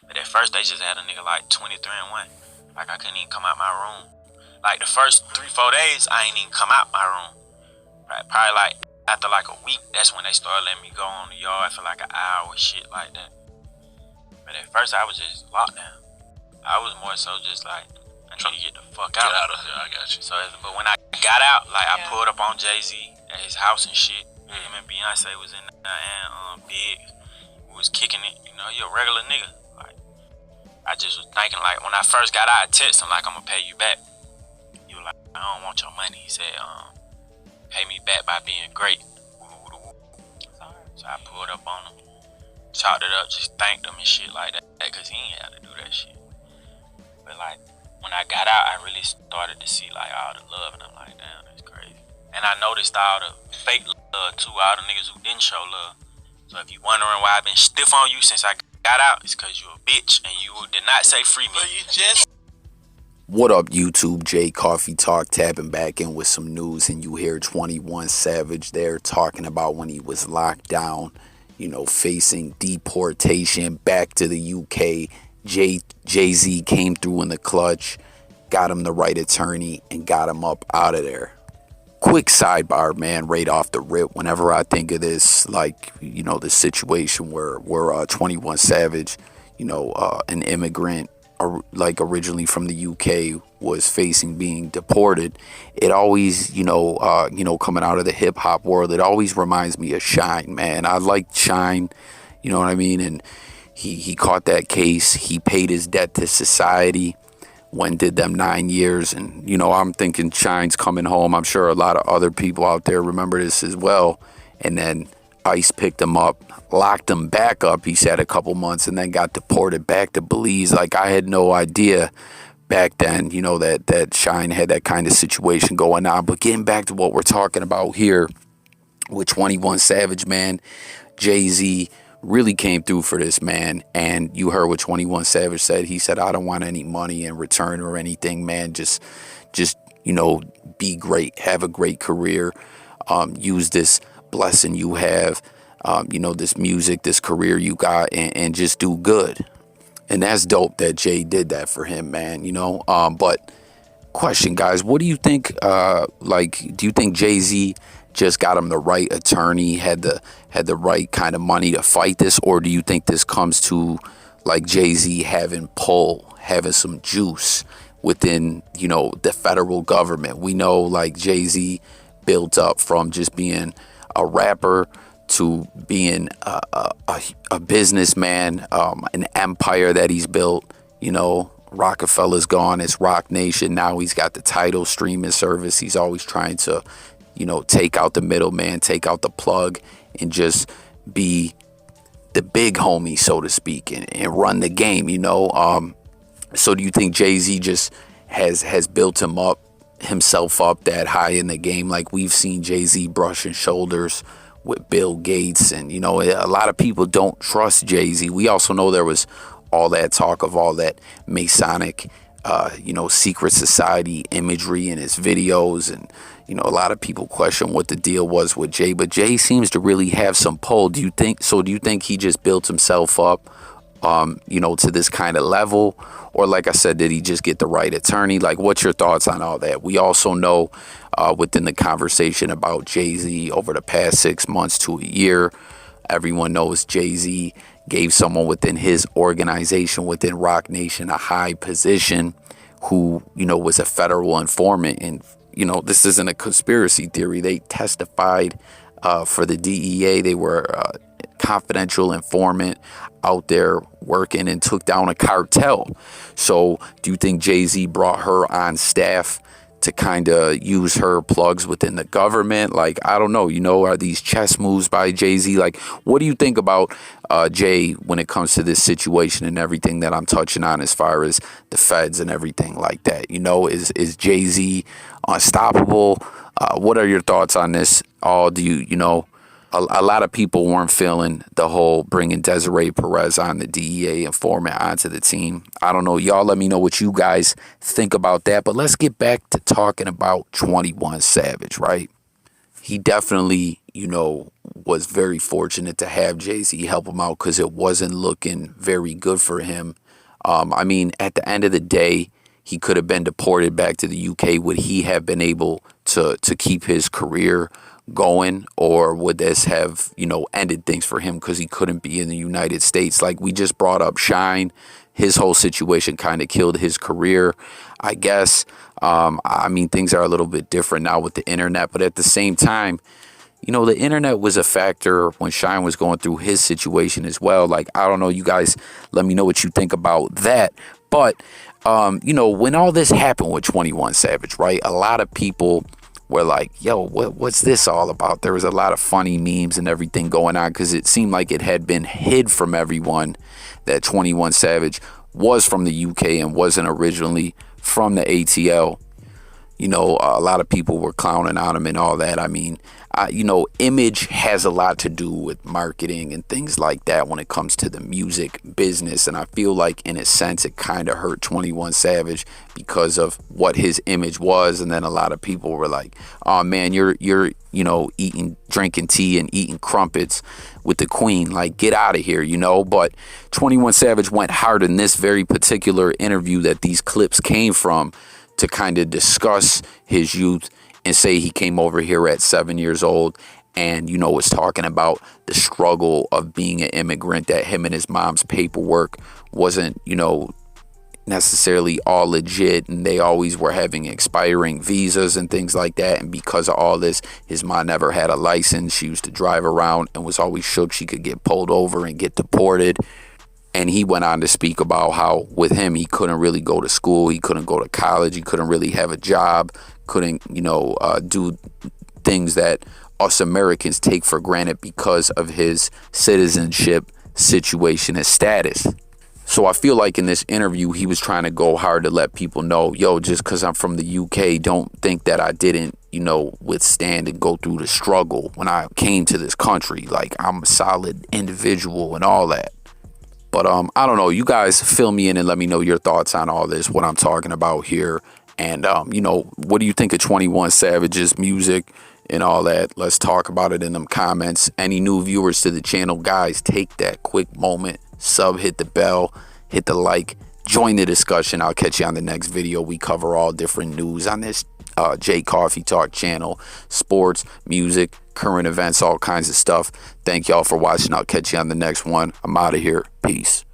But at first, they just had a nigga like 23-1. Like, I couldn't even come out my room. Like, the first 3-4 days, I ain't even come out my room. Right? Probably like after like a week, that's when they started letting me go on the yard for like an hour or shit like that. But at first, I was just locked down. I was more so just like, I need to get the fuck out. Get out of here, I got you. So, but when I got out, like, I pulled up on Jay-Z at his house and shit. Him and Beyonce was in there and Big. We was kicking it. You know, he a regular nigga. Like, I just was thinking, like, when I first got out, I text him, like, I'm gonna pay you back. He was like, I don't want your money. He said, pay me back by being great. So I pulled up on him, chopped it up, just thanked him and shit like that, cause he ain't had to do that shit. But like, when I got out, I really started to see like all the love, and I'm like, damn, that's crazy. And I noticed all the fake love too, all the niggas who didn't show love. So if you wondering why I've been stiff on you since I got out, it's cause you a bitch and you did not say free me. But you just... What up, YouTube? Jay Coffee Talk tapping back in with some news, and you hear 21 Savage there talking about when he was locked down, you know, facing deportation back to the UK. Jay-Z came through in the clutch, got him the right attorney, and got him up out of there. Quick sidebar, man, right off the rip. Whenever I think of this, like, you know, the situation where 21 Savage, you know, an immigrant, like originally from the UK, was facing being deported, it always, you know, coming out of the hip hop world, it always reminds me of Shyne, man. I like Shyne, you know what I mean? And he caught that case. He paid his debt to society when did them 9 years. And, you know, I'm thinking Shyne's coming home. I'm sure a lot of other people out there remember this as well. And then ICE picked him up, locked him back up, he said, a couple months, and then got deported back to Belize. Like, I had no idea back then, you know, that Shyne had that kind of situation going on. But getting back to what we're talking about here with 21 Savage, man, Jay-Z really came through for this man. And you heard what 21 Savage said. He said, I don't want any money in return or anything, man. Just you know, be great, have a great career, use this blessing you have, you know, this music, this career you got, and just do good. And that's dope that Jay did that for him, man, you know. But question, guys, what do you think? Like, do you think Jay-Z just got him the right attorney, had the right kind of money to fight this, or do you think this comes to like Jay-Z having pull, having some juice within, you know, the federal government? We know like Jay-Z built up from just being a rapper to being a businessman, an empire that he's built. You know, Rockefeller's gone, it's Rock Nation. Now he's got the Tidal streaming service. He's always trying to, you know, take out the middleman, take out the plug, and just be the big homie, so to speak, and run the game, you know. So do you think Jay-Z just has built himself up that high in the game? Like, we've seen Jay-Z brushing shoulders with Bill Gates, and, you know, a lot of people don't trust Jay-Z. We also know there was all that talk of all that Masonic, you know, secret society imagery in his videos, and, you know, a lot of people question what the deal was with Jay, but Jay seems to really have some pull. Do you think he just built himself up, you know, to this kind of level? Or, like I said, did he just get the right attorney? Like, what's your thoughts on all that? We also know within the conversation about Jay-Z over the past 6 months to a year, everyone knows Jay-Z gave someone within his organization, within Rock Nation, a high position, who, you know, was a federal informant. And, you know, this isn't a conspiracy theory. They testified for the DEA. They were a confidential informant out there working and took down a cartel. So do you think Jay-Z brought her on staff to kind of use her plugs within the government? Like, I don't know, you know, are these chess moves by Jay-Z? Like, what do you think about Jay when it comes to this situation and everything that I'm touching on as far as the feds and everything like that? You know, is Jay-Z unstoppable? What are your thoughts on this? Do you know, a lot of people weren't feeling the whole bringing Desiree Perez on, the DEA informant, onto the team. I don't know. Y'all let me know what you guys think about that. But let's get back to talking about 21 Savage, right? he definitely, was very fortunate to have Jay-Z help him out because it wasn't looking very good for him. I mean, at the end of the day, he could have been deported back to the UK. Would he have been able to keep his career going, or would this have, ended things for him because he couldn't be in the United States? Like we just brought up Shyne, his whole situation kind of killed his career, I guess. I mean, things are a little bit different now with the internet, but at the same time, the internet was a factor when Shyne was going through his situation as well. Like, I don't know, you guys, let me know what you think about that. But, when all this happened with 21 Savage, right, a lot of people were like, yo, what's this all about? There was a lot of funny memes and everything going on because it seemed like it had been hid from everyone that 21 Savage was from the UK and wasn't originally from the ATL. A lot of people were clowning on him and all that. I mean, image has a lot to do with marketing and things like that when it comes to the music business. And I feel like in a sense, it kind of hurt 21 Savage because of what his image was. And then a lot of people were like, oh man, you're drinking tea and eating crumpets with the queen. Like, get out of here, But 21 Savage went hard in this very particular interview that these clips came from to kind of discuss his youth and say he came over here at 7 years old and, was talking about the struggle of being an immigrant, that him and his mom's paperwork wasn't, necessarily all legit, and they always were having expiring visas and things like that. And because of all this, his mom never had a license. She used to drive around and was always shook she could get pulled over and get deported. And he went on to speak about how with him, he couldn't really go to school. He couldn't go to college. He couldn't really have a job. Couldn't, do things that us Americans take for granted because of his citizenship situation and status. So I feel like in this interview, he was trying to go hard to let people know, yo, just because I'm from the UK, don't think that I didn't, withstand and go through the struggle when I came to this country. Like, I'm a solid individual and all that. But I don't know. You guys fill me in and let me know your thoughts on all this, what I'm talking about here. And, what do you think of 21 Savage's music and all that? Let's talk about it in them comments. Any new viewers to the channel, guys, take that quick moment. Sub, hit the bell, hit the like, join the discussion. I'll catch you on the next video. We cover all different news on this J Coffee Talk channel. Sports, music, current events, all kinds of stuff. Thank y'all for watching. I'll catch you on the next one. I'm out of here. Peace.